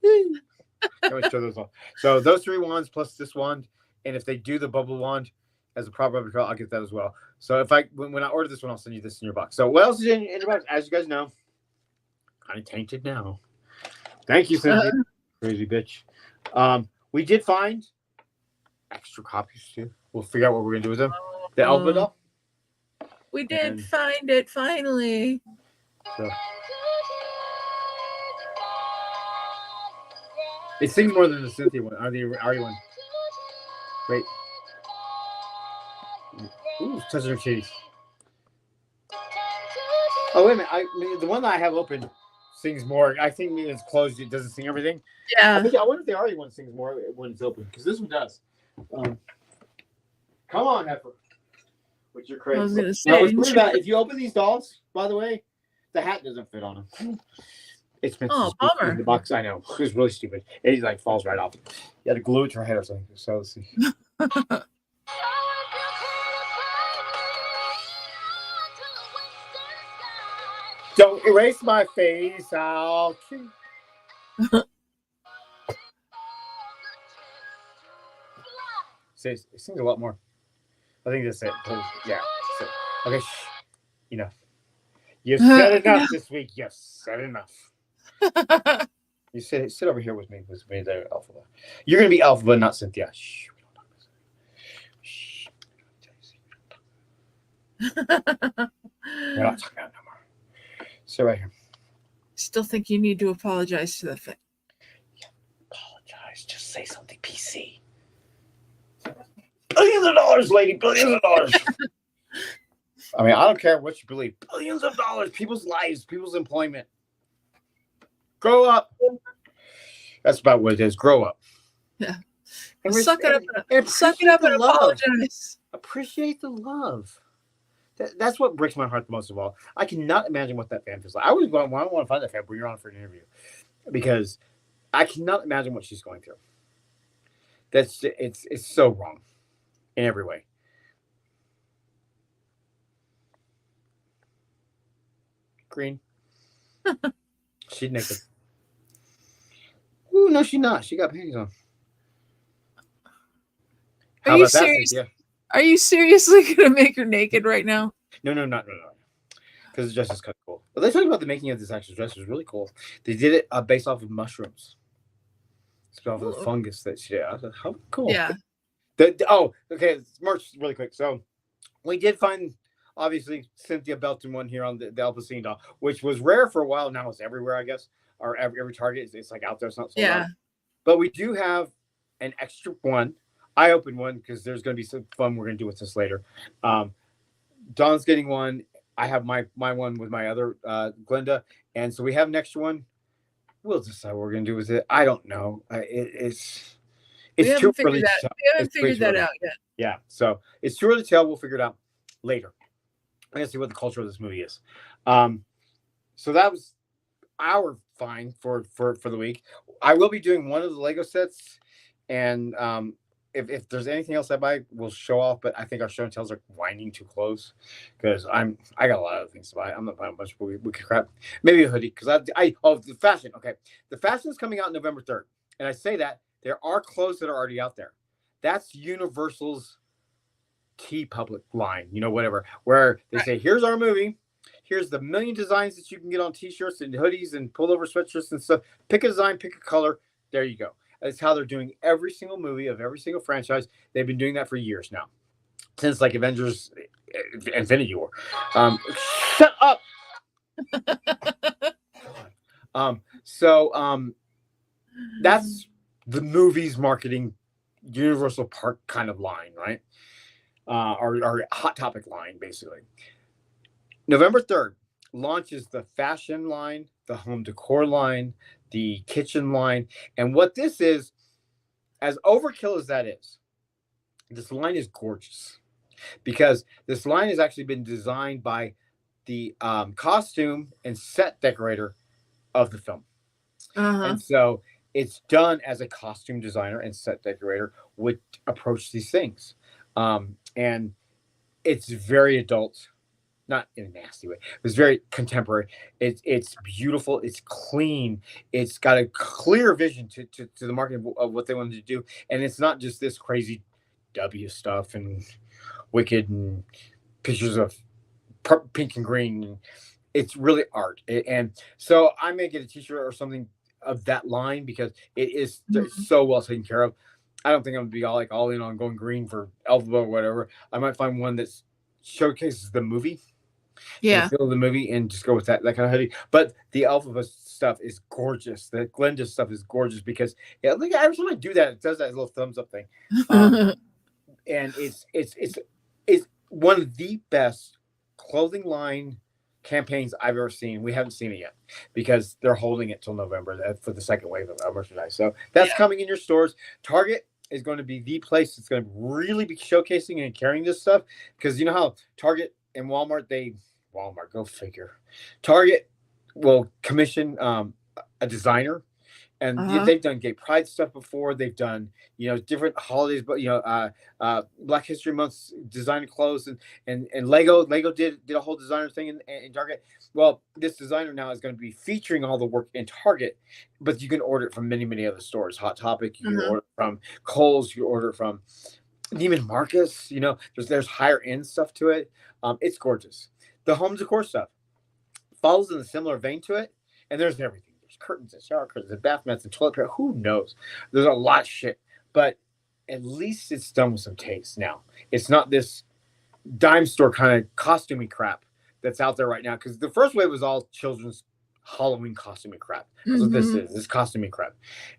Let me show those all. So those 3 wands plus this wand, and if they do the bubble wand as a prop replica, I'll get that as well. So when I order this one, I'll send you this in your box. So what else is in your box? As you guys know, kind of tainted now. Thank you, Cynthia. Crazy bitch. We did find extra copies too. We'll figure out what we're gonna do with them. The Elphaba doll. We did find it finally. So. It sings more than the Cynthia one, or the Ari one. Wait. Ooh, touching her cheese. Oh wait a minute! The one that I have open sings more. I think when it's closed, it doesn't sing everything. Yeah. I wonder if the already one sings more when it's open because this one does. Come on, Heifer. Which you're crazy. I was gonna say. Now, what's weird about if you open these dolls, by the way, the hat doesn't fit on them. It's meant to bummer. in the box. I know. It's really stupid. It like falls right off. You had to glue it to her head or something. So let's see. Don't erase my face. I'll kill. It sings a lot more. I think that's it. Yeah. So, okay. Shh. Enough. You've said enough this week. You've said enough. You sit over here with me there, Elphaba. You're gonna be Elphaba, not Cynthia. Shh. We don't talk about that. Shh. We're not talking about it no more. Sit right here. Still think you need to apologize to the fan. Yeah, apologize. Just say something PC. Billions of dollars, lady. Billions of dollars. I mean, I don't care what you believe. Billions of dollars, people's lives, people's employment. Grow up. That's about what it is. Grow up. Yeah. And suck it up and apologize. Appreciate the love. That's what breaks my heart the most of all. I cannot imagine what that fan feels like. I want to find that fan, but you're on for an interview. Because I cannot imagine what she's going through. It's so wrong in every way. Green. She's naked. Ooh, no, she's not. She got panties on. Are you serious? Yeah. Are you seriously gonna make her naked right now? No. Because the dress is kind of cool. But they talk about the making of this actual dress was really cool. They did it based off of mushrooms. It's off of the fungus that she did. I was like, how cool. Yeah. Okay. Merch really quick. So we did find obviously Cynthia Belton one here on the Elphaba doll, which was rare for a while. Now it's everywhere, I guess. Or every Target. It's like out there. It's not so loud. But we do have an extra one. I opened one because there's going to be some fun we're going to do with this later. Dawn's getting one. I have my one with my other Glinda. And so we have an extra one. We'll decide what we're going to do with it. I don't know. It's too early to tell. We haven't figured that out yet. Yeah. So it's too early to tell. We'll figure it out later. I'm going to see what the culture of this movie is. So that was our find for the week. I will be doing one of the Lego sets. And if there's anything else I buy, we'll show off. But I think our show and tells are winding too close because I got a lot of things to buy. I'm not buying a bunch of wicked crap. Maybe a hoodie because the fashion. Okay, the fashion is coming out November 3rd, and I say that there are clothes that are already out there. That's Universal's TeePublic line, whatever, where they say, "Here's our movie. Here's the million designs that you can get on T-shirts and hoodies and pullover sweatshirts and stuff. Pick a design, pick a color. There you go." That's how they're doing every single movie of every single franchise. They've been doing that for years now, since like Avengers, Infinity War. Shut up. That's the movie's marketing Universal Park kind of line, right? Our Hot Topic line, basically. November 3rd launches the fashion line, the home decor line, the kitchen line. And what this is, as overkill as that is, this line is gorgeous because this line has actually been designed by the costume and set decorator of the film. And so it's done as a costume designer and set decorator would approach these things. And it's very adult. Not in a nasty way. It's very contemporary. It's beautiful. It's clean. It's got a clear vision to the market of what they wanted to do. And it's not just this crazy W stuff and wicked and pictures of pink and green. It's really art. And so I may get a t-shirt or something of that line because it is so well taken care of. I don't think I'm going to be all in on going green for Elphaba or whatever. I might find one that showcases the movie. Yeah, feel the movie and just go with that kind of hoodie. But the Elphaba stuff is gorgeous. The Glinda stuff is gorgeous because every time I do that, it does that little thumbs up thing. And it's one of the best clothing line campaigns I've ever seen. We haven't seen it yet because they're holding it till November for the second wave of merchandise. So that's coming in your stores. Target is going to be the place that's going to really be showcasing and carrying this stuff, because you know how Target and Walmart, go figure. Target will commission a designer, and they've done gay pride stuff before. They've done, different holidays, but Black History Month designer clothes, and Lego did a whole designer thing in Target. Well, this designer now is going to be featuring all the work in Target, but you can order it from many, many other stores. Hot Topic, you can order it from Kohl's, you can order it from Neiman Marcus. There's higher end stuff to it. It's gorgeous. The home decor stuff follows in a similar vein to it, and there's everything. There's curtains and shower curtains and bath mats and toilet paper. Who knows? There's a lot of shit, but at least it's done with some taste now. It's not this dime store kind of costumey crap that's out there right now, because the first wave was all children's Halloween costumey crap. That's what this is. This costumey crap.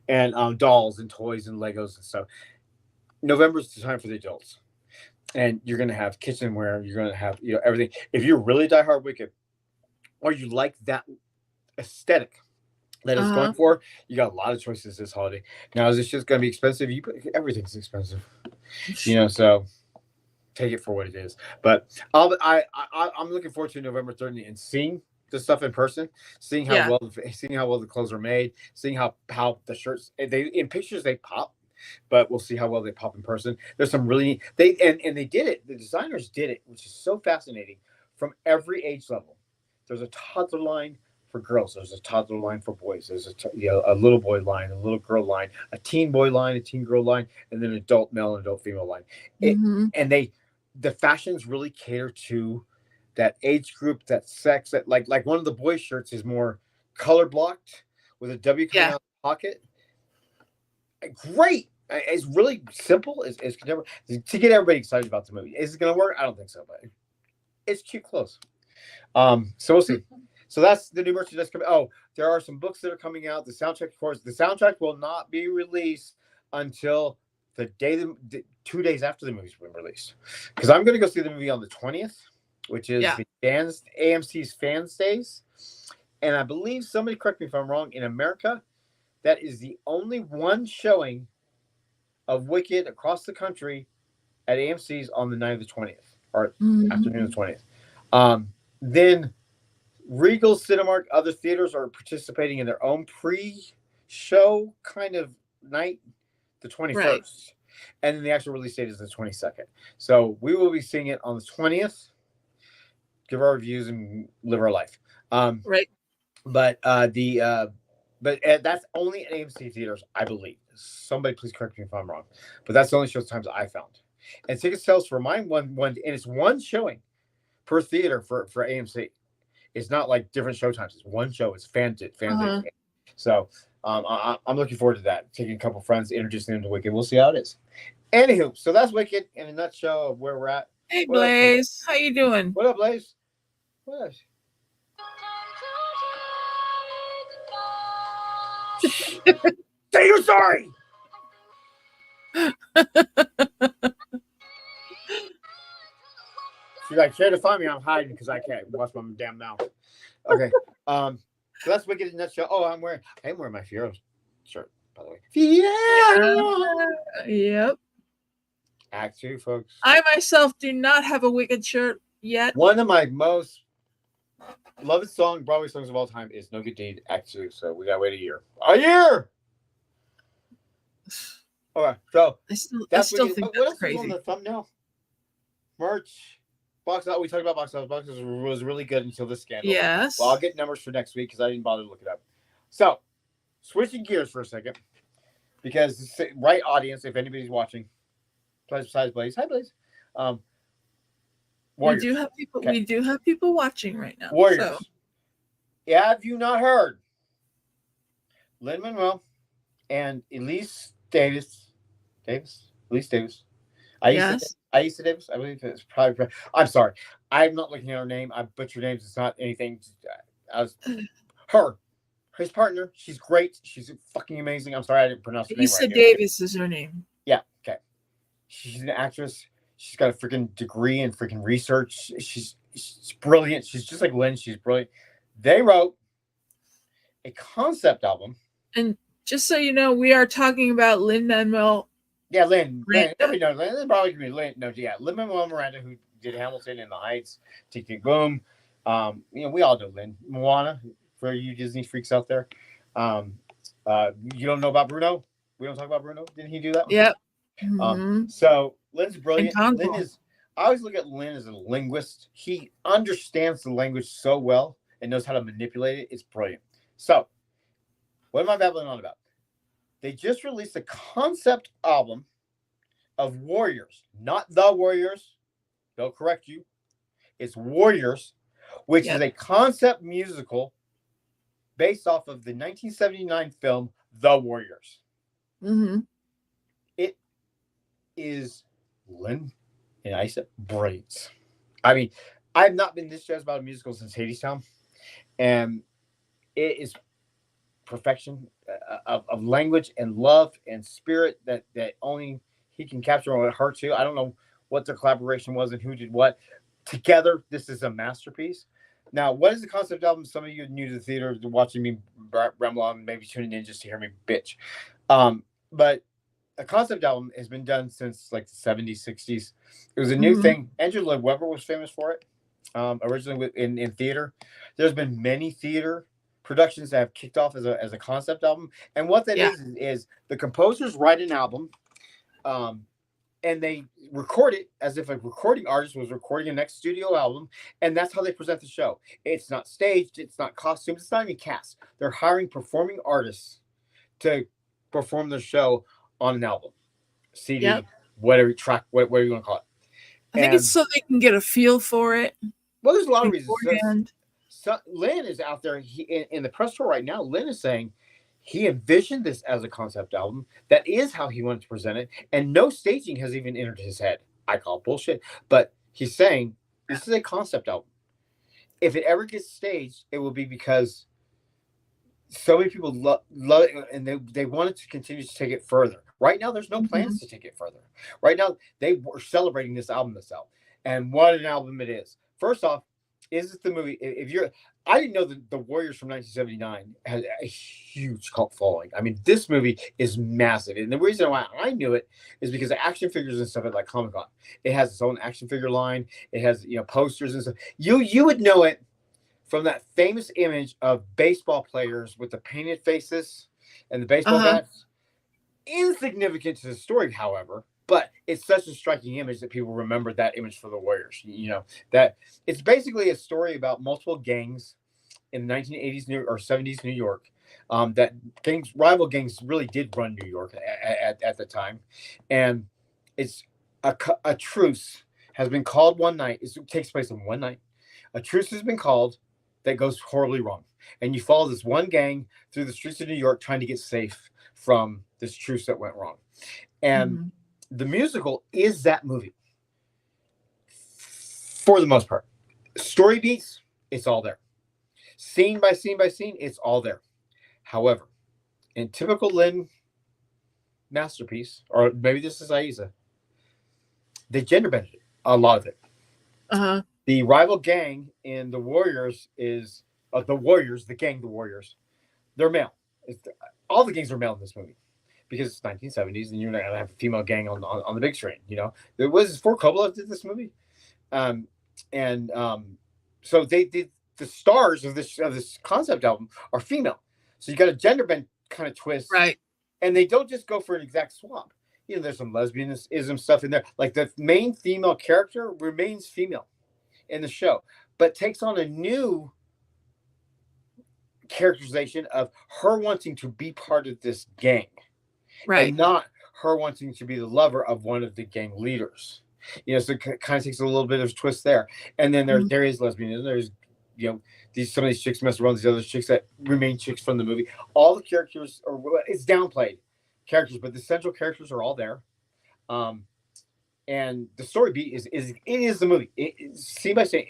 And dolls and toys and Legos and stuff. November's the time for the adults. And you're going to have kitchenware. You're going to have everything. If you're really diehard Wicked, or you like that aesthetic that it's going for, you got a lot of choices this holiday. Now, is this just going to be expensive? Everything's expensive. So take it for what it is. But I'm looking forward to November 30th and seeing the stuff in person, seeing how well the clothes are made, seeing how the shirts, in pictures they pop, but we'll see how well they pop in person. There's some really they did it. The designers did it, which is so fascinating. From every age level, there's a toddler line for girls. There's a toddler line for boys. There's a little boy line, a little girl line, a teen boy line, a teen girl line, and then adult male and adult female line. And the fashions really cater to that age group, that sex. That like one of the boys' shirts is more color blocked with a W coming out of the pocket. Great. It's really simple. It's never to get everybody excited about the movie. Is it going to work? I don't think so, but it's cute clothes. So we'll see. So that's the new merchandise coming. Oh, there are some books that are coming out. The soundtrack, of course, the soundtrack will not be released until the 2 days after the movie's been released. Because I'm going to go see the movie on the 20th, which is the AMC's Fans Days. And I believe, somebody correct me if I'm wrong, in America, that is the only one showing of Wicked across the country at AMC's on the night of the 20th, or afternoon of the 20th. Then Regal, Cinemark, other theaters are participating in their own pre-show kind of night, the 21st. Right. And then the actual release date is the 22nd. So we will be seeing it on the 20th, give our reviews and live our life. Right. But that's only at AMC theaters, I believe. Somebody please correct me if I'm wrong. But that's the only show times I found. And ticket sales for mine, and it's one showing per theater for AMC. It's not like different show times. It's one show. It's fan day. So I'm looking forward to that. Taking a couple friends, introducing them to Wicked. We'll see how it is. Anywho, so that's Wicked in a nutshell of where we're at. Hey, Blaze. How you doing? What up, Blaze? What up? Say you're sorry. She's like, care to find me? I'm hiding because I can't watch my damn mouth. Okay. So that's Wicked in a nutshell. Oh, I'm wearing my Fiero shirt, by the way. Fiero. Yep. Act 2, folks. I myself do not have a Wicked shirt yet. One of my most loved Broadway songs of all time is No Good Deed, Act 2. So we gotta wait a year. A year. Okay, so I still think that's crazy. On the thumbnail? Merch. Box out. We talked about box office. Box office was really good until this scandal. Yes. Well, I'll get numbers for next week because I didn't bother to look it up. So, switching gears for a second, because the right audience, if anybody's watching, besides Blaze, hi Blaze. Warriors. We do have people. Okay. We do have people watching right now. Warriors. So. Yeah, have you not heard? Lin-Manuel and Elise Davis. Aisa Davis, I believe it's probably. I'm sorry, I'm not looking at her name. I butchered names. It's not anything. His partner. She's great. She's fucking amazing. I'm sorry I didn't pronounce her name right. Aisa Davis is her name. Yeah. Okay. She's an actress. She's got a freaking degree in freaking research. she's brilliant. She's just like Lynn. She's brilliant. They wrote a concept album. And just so you know, we are talking about Lin-Manuel. Yeah, Lynn. Everybody knows Lynn. They probably be Lynn. No, yeah, Lin-Manuel Miranda, who did Hamilton and The Heights, Tick Tick Boom. We all know Lynn. Moana, for you Disney freaks out there. You don't know about Bruno? We don't talk about Bruno. Didn't he do that one? Yep. Mm-hmm. So Lynn's brilliant. Lynn is. I always look at Lynn as a linguist. He understands the language so well and knows how to manipulate it. It's brilliant. So, what am I babbling on about? They just released a concept album of Warriors, not The Warriors. They'll correct you. It's Warriors, which is a concept musical based off of the 1979 film The Warriors. Mm-hmm. It is Lynn and Isa brilliant. I mean, I've not been this jazzed about a musical since Hadestown, and it is perfection of language and love and spirit that only he can capture with her too. I don't know what the collaboration was and who did what. Together, this is a masterpiece. Now, what is the concept album? Some of you are new to the theater, watching me ramble on, maybe tuning in just to hear me bitch. But a concept album has been done since like the 70s, 60s. It was a new thing. Andrew Lloyd Webber was famous for it originally in theater. There's been many theater productions that have kicked off as a concept album. And what that is the composers write an album and they record it as if a recording artist was recording a next studio album. And that's how they present the show. It's not staged. It's not costumes. It's not even cast. They're hiring performing artists to perform their show on an album, CD, whatever track, whatever you want to call it. I think it's so they can get a feel for it. Well, there's a lot of reasons. So Lynn is out there in the press tour right now. Lynn is saying he envisioned this as a concept album. That is how he wanted to present it. And no staging has even entered his head. I call bullshit. But he's saying this is a concept album. If it ever gets staged, it will be because so many people love it and they wanted to continue to take it further. Right now, there's no plans to take it further. Right now, they were celebrating this album itself. And what an album it is. First off, is it the movie? I didn't know that The Warriors from 1979 had a huge cult following. I mean, this movie is massive. And the reason why I knew it is because the action figures and stuff at like Comic-Con. It has its own action figure line. It has, posters and stuff. You would know it from that famous image of baseball players with the painted faces and the baseball bats. Insignificant to the story, however, but it's such a striking image that people remember that image for the Warriors. That it's basically a story about multiple gangs in the 1980s or 70s New York. That rival gangs really did run New York at the time. And it's a truce has been called one night. It takes place in one night. A truce has been called that goes horribly wrong. And you follow this one gang through the streets of New York trying to get safe from this truce that went wrong. And the musical is that movie for the most part. Story beats, it's all there. Scene by scene by scene, it's all there. However, in typical Lynn masterpiece, or maybe this is Aiza, they gender bended it, a lot of it. The rival gang in the Warriors is the Warriors. They're male. All the gangs are male in this movie because it's 1970s and you're not gonna have a female gang on the big screen. There was before Coppola did this movie, so they did the stars of this concept album are female. So you got a gender bend kind of twist, right? And they don't just go for an exact swap. There's some lesbianism stuff in there. Like the main female character remains female in the show, but takes on a new characterization of her wanting to be part of this gang, right? And not her wanting to be the lover of one of the gang leaders. So it kind of takes a little bit of a twist there. And then there is lesbianism. There's some of these chicks mess around these other chicks that remain chicks from the movie. All the characters it's downplayed characters, but the central characters are all there. And the story beat is the movie. Scene by scene.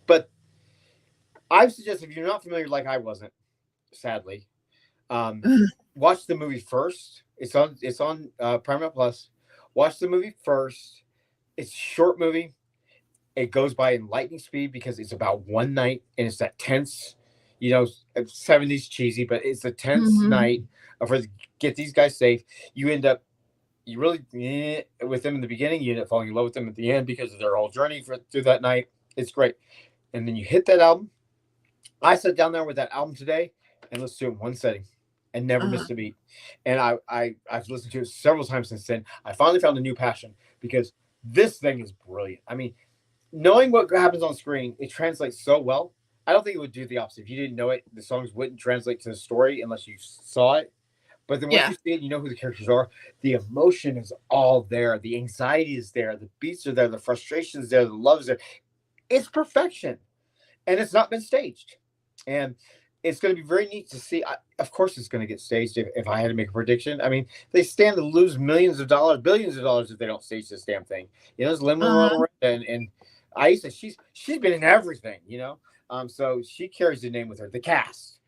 But I suggest if you're not familiar, like I wasn't, sadly, watch the movie first. It's on Paramount Plus. Watch the movie first. It's a short movie. It goes by in lightning speed because it's about one night and it's that tense, 70s cheesy, but it's a tense Mm-hmm. night of get these guys safe. You end up, you really with them in the beginning, you end up falling in love with them at the end because of their whole journey through that night. It's great. And then you hit that album. I sat down there with that album today and listened to it in one setting and never missed a beat. And I've listened to it several times since then. I finally found a new passion because this thing is brilliant. I mean, knowing what happens on screen, it translates so well. I don't think it would do the opposite. If you didn't know it, the songs wouldn't translate to the story unless you saw it. But then once Yeah. you see it, you know who the characters are. The emotion is all there. The anxiety is there. The beats are there. The frustration is there. The love is there. It's perfection. And it's not been staged. And it's going to be very neat to see. Of course, it's going to get staged if I had to make a prediction. I mean, they stand to lose millions of dollars, billions of dollars if they don't stage this damn thing. There's Lin-Manuel Miranda and Aisha. She's been in everything, so she carries the name with her. The cast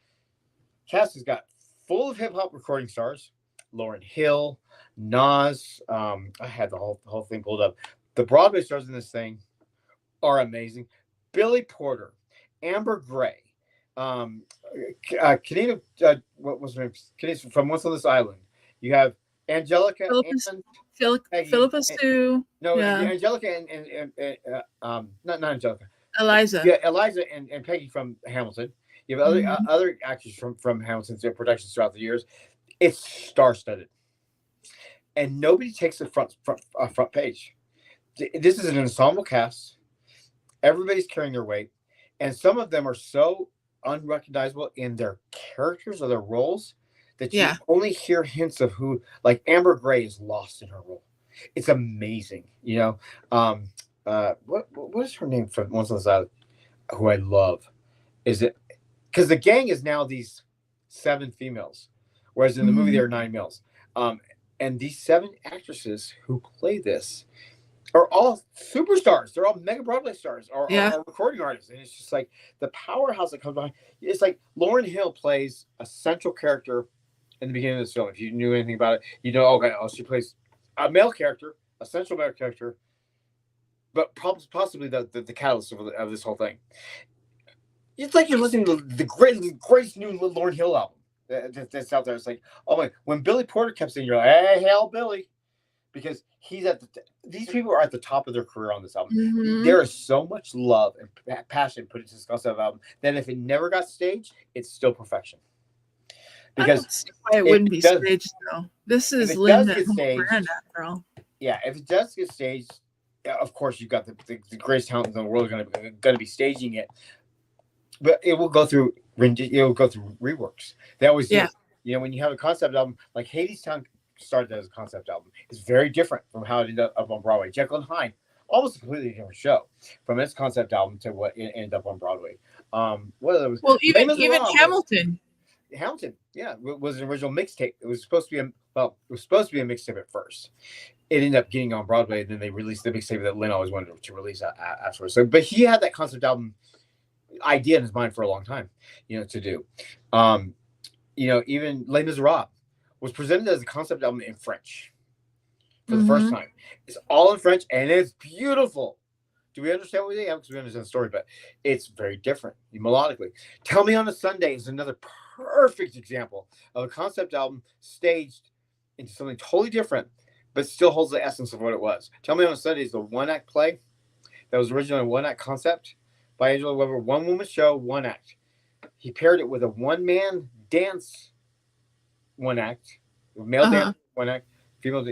has got full of hip hop recording stars. Lauryn Hill, Nas. I had the whole thing pulled up. The Broadway stars in this thing are amazing. Billy Porter, Amber Gray, Kanina, what was her name? Kanina from Once on This Island. You have Angelica and Philippa Sue. No, yeah. Angelica and not Angelica. Eliza. Yeah, Eliza and Peggy from Hamilton. You have other actors from Hamilton's productions throughout the years. It's star-studded, and nobody takes the front page. This is an ensemble cast. Everybody's carrying their weight, and some of them are so unrecognizable in their characters or their roles that you only hear hints of who. Like Amber Gray is lost in her role. It's amazing, What is her name from Once on the Side? Who I love is it because the gang is now these 7 females, whereas in the movie there are 9 males. And these 7 actresses who play this are all superstars. They're all mega Broadway stars or recording artists. And it's just like the powerhouse that comes behind. It's like Lauryn Hill plays a central character in the beginning of this film. If you knew anything about it, she plays a male character, a central male character, but possibly the catalyst of this whole thing. It's like you're listening to the greatest new Lauryn Hill album that's out there. It's like, oh my, when Billy Porter kept saying, you're like, hey, hail Billy. Because he's these people are at the top of their career on this album. There is so much love and passion put into this concept album that if it never got staged, it's still perfection. Because I don't see why it wouldn't be staged though. This is Glinda and Miranda, girl. Yeah, if it does get staged, of course you've got the greatest talent in the world going to be staging it, but it will go through reworks. They always do. When you have a concept album like Hadestown started as a concept album, it's very different from how it ended up on Broadway. Jekyll and Hyde, almost a completely different show from its concept album to what it ended up on Broadway. What other was? Well, even Hamilton. Hamilton, was an original mixtape. It was supposed to be a mixtape at first. It ended up getting on Broadway, and then they released the mixtape that Lynn always wanted to release afterwards. So, but he had that concept album idea in his mind for a long time, to do. Even Les Miserables was presented as a concept album in French for the first time. It's all in French, and it's beautiful. Do we understand what we have? Because we understand the story, but it's very different melodically. Tell Me on a Sunday is another perfect example of a concept album staged into something totally different, but still holds the essence of what it was. Tell Me on a Sunday is the one-act play that was originally a one-act concept by Angela Weber, one-woman show, one act. He paired it with a one-man dance one act, male dance one act, female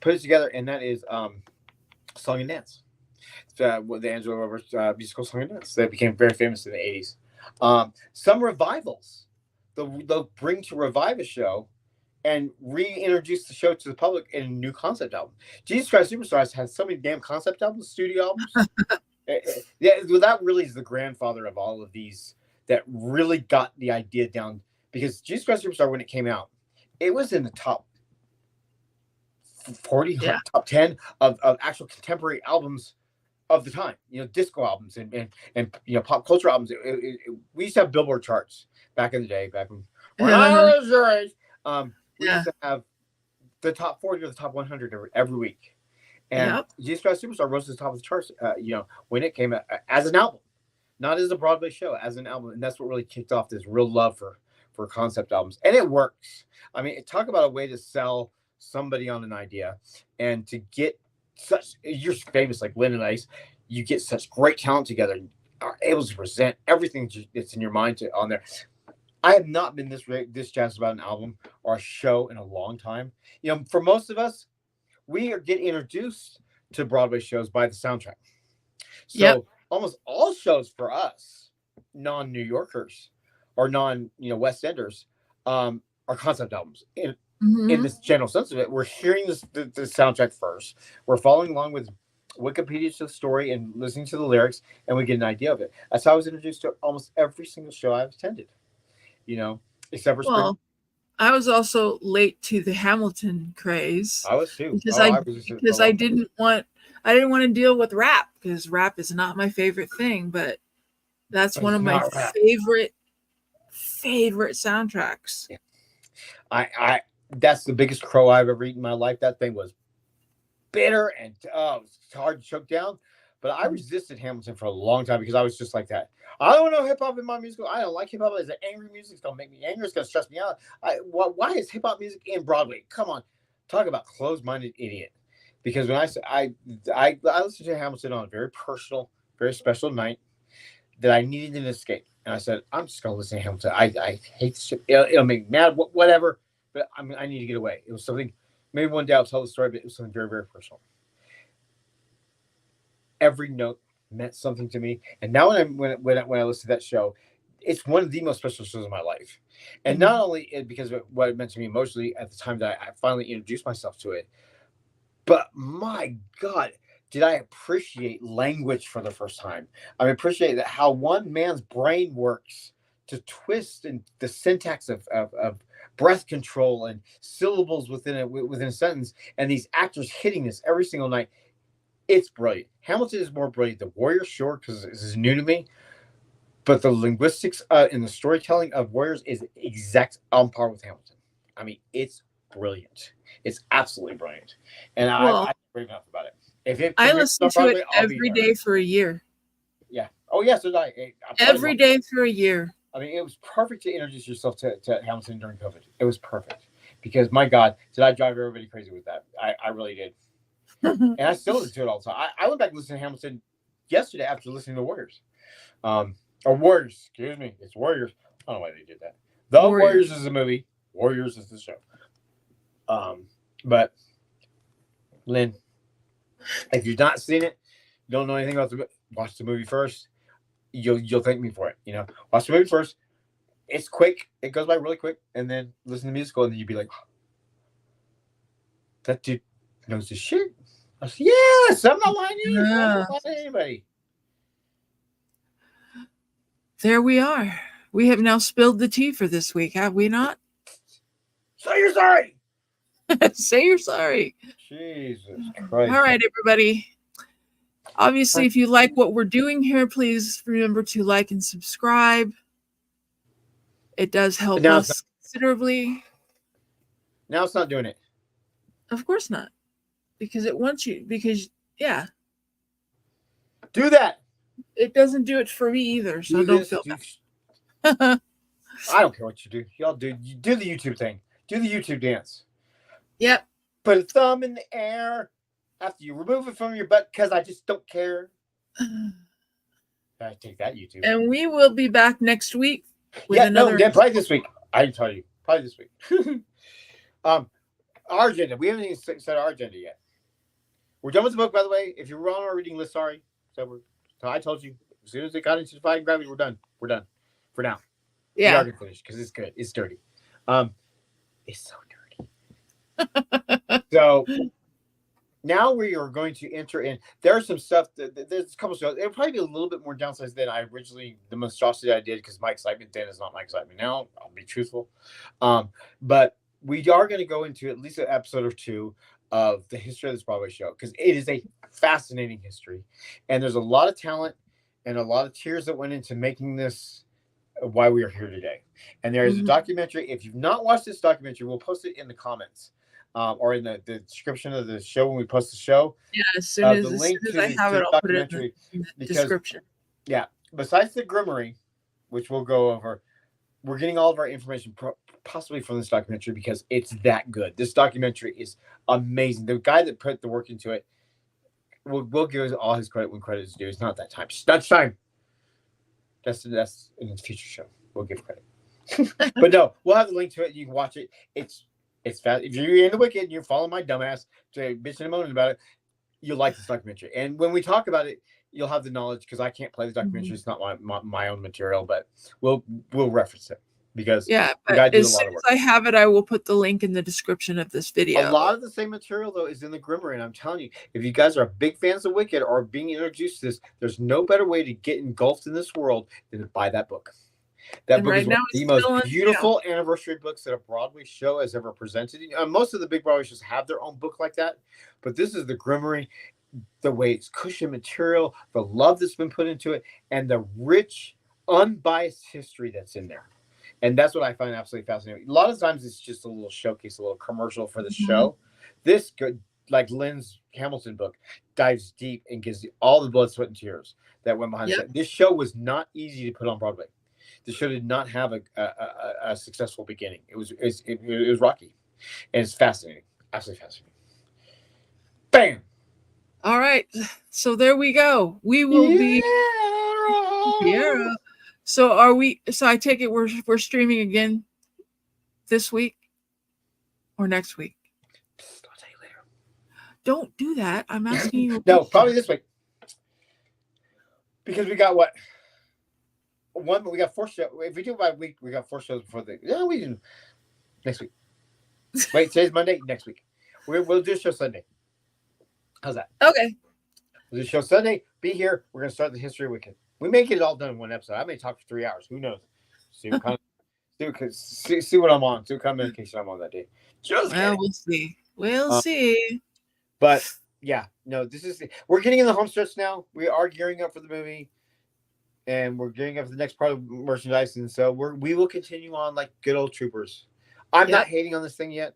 put it together, and that is Song and Dance. The Angela Weber musical Song and Dance that became very famous in the 80s. Some revivals they'll bring to revive a show and reintroduce the show to the public in a new concept album. Jesus Christ Superstars has so many damn concept albums, studio albums. That really is the grandfather of all of these that really got the idea down. Because Jesus Christ Superstar, when it came out, it was in the top 40, top 10 of actual contemporary albums of the time. Disco albums and pop culture albums. We used to have Billboard charts back in the day, back when I was your age. We used to have the top 40 or the top 100 every week. And Yep. Jesus Christ Superstar rose to the top of the charts, when it came out as an album, not as a Broadway show, as an album. And that's what really kicked off this real love for concept albums. And it works. I mean, talk about a way to sell somebody on an idea and to get you're famous like Glinda and Ice. You get such great talent together, are able to present everything that's in your mind on there. I have not been this jazzed about an album or a show in a long time. For most of us, we get introduced to Broadway shows by the soundtrack. So almost all shows for us, non-New Yorkers or non-West Enders, are concept albums. In this general sense of it, we're hearing the soundtrack first. We're following along with Wikipedia to the story and listening to the lyrics, and we get an idea of it. That's how I was introduced to almost every single show I've attended. Except for Spring. I was also late to the Hamilton craze. I was too. Because I didn't want to deal with rap, because rap is not my favorite thing, but that's one of my favorite soundtracks. Yeah. I that's the biggest crow I've ever eaten in my life. That thing was bitter and it was hard to choke down. But I resisted Hamilton for a long time because I was just like that. I don't know hip hop in my music. I don't like hip hop. It's angry music. It's gonna make me angry. It's gonna stress me out. Why is hip hop music in Broadway? Come on, talk about closed-minded idiot. Because when I listened to Hamilton on a very personal, very special night that I needed an escape, and I said, I'm just gonna listen to Hamilton. I hate this shit. It'll make me mad. Whatever. But I need to get away. It was something. Maybe one day I'll tell the story, but it was something very, very personal. Every note meant something to me, and now when I listen to that show, it's one of the most special shows of my life. And not only because of what it meant to me emotionally at the time that I finally introduced myself to it, but my God, did I appreciate language for the first time. I appreciate that how one man's brain works to twist and the syntax of breath control and syllables within a sentence, and these actors hitting this every single night. It's brilliant. Hamilton is more brilliant than Warriors, sure, because this is new to me. But the linguistics and the storytelling of Warriors is exact on par with Hamilton. I mean, it's brilliant. It's absolutely brilliant. And I rave enough about it. I listen to it every day for a year. Yeah. Oh, yes, yeah, so every day for a year. I mean, it was perfect to introduce yourself to Hamilton during COVID. It was perfect. Because, my God, did I drive everybody crazy with that? I really did. And I still listen to it all the time. I went back and listened to Hamilton yesterday after listening to Warriors. Or Warriors, excuse me. It's Warriors. I don't know why they did that. The Warriors is a movie. Warriors is the show. But, Lynn, if you've not seen it, don't know anything about watch the movie first. You'll thank me for it. Watch the movie first. It's quick. It goes by really quick. And then listen to the musical, and then you'd be like, that dude knows his shit. I said, yes, I'm not lying to you. I'm not lying to anybody. There we are. We have now spilled the tea for this week, have we not? Say you're sorry. Say you're sorry. Jesus Christ. All right, everybody. Obviously, if you like what we're doing here, please remember to like and subscribe. It does help us considerably. Now it's not doing it. Of course not. Because it wants you. Because, yeah. Do that. It doesn't do it for me either, so don't feel bad. I don't care what you do. Y'all do the YouTube thing. Do the YouTube dance. Yep. Put a thumb in the air after you remove it from your butt because I just don't care. I take that YouTube. And we will be back next week with another. Yeah, probably this week. I didn't tell you. Probably this week. Our agenda. We haven't even set our agenda yet. We're done with the book, by the way. If you're on our reading list, sorry. So I told you. As soon as it got into Defying Gravity, we're done. We're done. For now. Yeah. We are going to finish because it's good. It's dirty. It's so dirty. So now we are going to enter in. There's some stuff. There's a couple shows. It'll probably be a little bit more downsized than I originally, the monstrosity I did, because my excitement then is not my excitement now. I'll be truthful. But we are going to go into at least an episode or two of the history of this Broadway show, because it is a fascinating history. And there's a lot of talent and a lot of tears that went into making this why we are here today. And there is a documentary. If you've not watched this documentary, we'll post it in the comments. or in the description of the show when we post the show. Yeah, as soon as, The link to I the have it, I'll put it documentary, in the because, description. Yeah, besides the Grimmery, which we'll go over, we're getting all of our information possibly from this documentary because it's that good. This documentary is amazing. The guy that put the work into it, we'll give all his credit when credit is due. It's not that time. That's time. That's in the future show. We'll give credit. But no, we'll have the link to it. You can watch it. It's fast. If you're in the Wicked and you're following my dumbass to bitching and moaning about it, you'll like this documentary. And when we talk about it, you'll have the knowledge because I can't play the documentary. It's not my own material, but we'll reference it because but as soon as I have it, I will put the link in the description of this video. A lot of the same material though is in the Grimmery, and I'm telling you, if you guys are big fans of Wicked or being introduced to this, there's no better way to get engulfed in this world than to buy that book. That book is one of the most beautiful anniversary books that a Broadway show has ever presented. Most of the big Broadway shows have their own book like that, but this is the Grimmery. The way it's cushion material, the love that's been put into it, and the rich, unbiased history that's in there. And that's what I find absolutely fascinating. A lot of times it's just a little showcase, a little commercial for the show. This, like Lynn's Hamilton book, dives deep and gives you all the blood, sweat, and tears that went behind it. This show was not easy to put on Broadway. The show did not have a successful beginning. It was rocky, and it's fascinating, absolutely fascinating. Bam. All right, so there we go. We will be. So are we? So I take it we're streaming again this week or next week. I'll tell you later. Don't do that. I'm asking you. No, probably this week. Because we got what? We got 4 shows. If we do by week, we got 4 shows before the. Yeah, we do next week. Wait, today's Monday. Next week, we'll do a show Sunday. How's that? Okay. We'll do a show Sunday. Be here. We're gonna start the history of Wicked. We may get it all done in one episode. I may talk for 3 hours. Who knows? See what kind of, see what I'm on. See what kind of medication I'm on that day. We'll see. We'll see. But yeah, no, we're getting in the home stretch now. We are gearing up for the movie. And we're gearing up for the next part of merchandise, and so we will continue on like good old troopers. I'm not hating on this thing yet.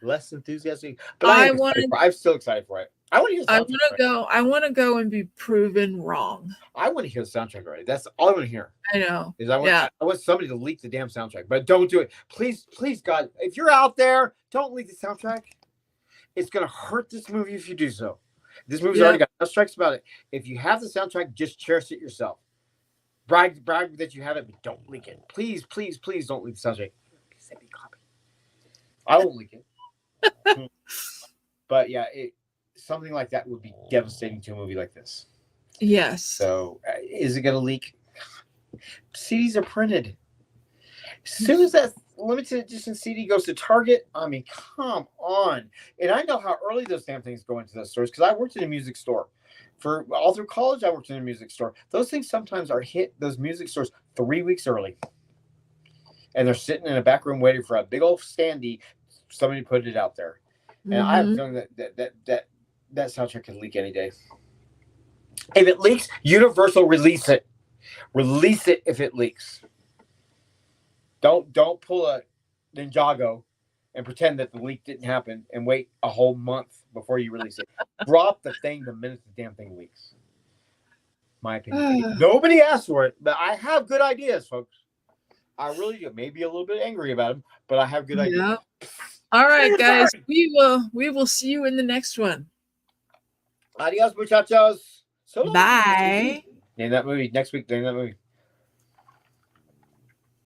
Less enthusiastic, but I'm still excited for it. I want to hear the soundtrack. I want to go and be proven wrong. I want to hear the soundtrack already. That's all I want to hear. I know. I want somebody to leak the damn soundtrack, but don't do it. Please, God, if you're out there, don't leak the soundtrack. It's gonna hurt this movie if you do so. This movie's already got enough strikes about it. If you have the soundtrack, just cherish it yourself. Brag that you have it, but don't leak it. Please don't leak the soundtrack. Send me a copy. I won't leak it. But yeah, something like that would be devastating to a movie like this. Yes. So is it going to leak? CDs are printed. As soon as that limited edition CD goes to Target, I mean, come on. And I know how early those damn things go into those stores because I worked in a music store. For all through college, I worked in a music store. Those things sometimes are hit those music stores 3 weeks early. And they're sitting in a back room waiting for a big old standee. Somebody put it out there. And I have a feeling that soundtrack can leak any day. If it leaks, Universal release it. Release it if it leaks. Don't pull a Ninjago and pretend that the leak didn't happen and wait a whole month before you release it. Drop the thing the minute the damn thing leaks. My opinion. Nobody asked for it, but I have good ideas, folks. I really do. Maybe a little bit angry about them, but I have good ideas. All right, guys. We will see you in the next one. Adios, muchachos. So bye. Name that movie next week. Name that movie.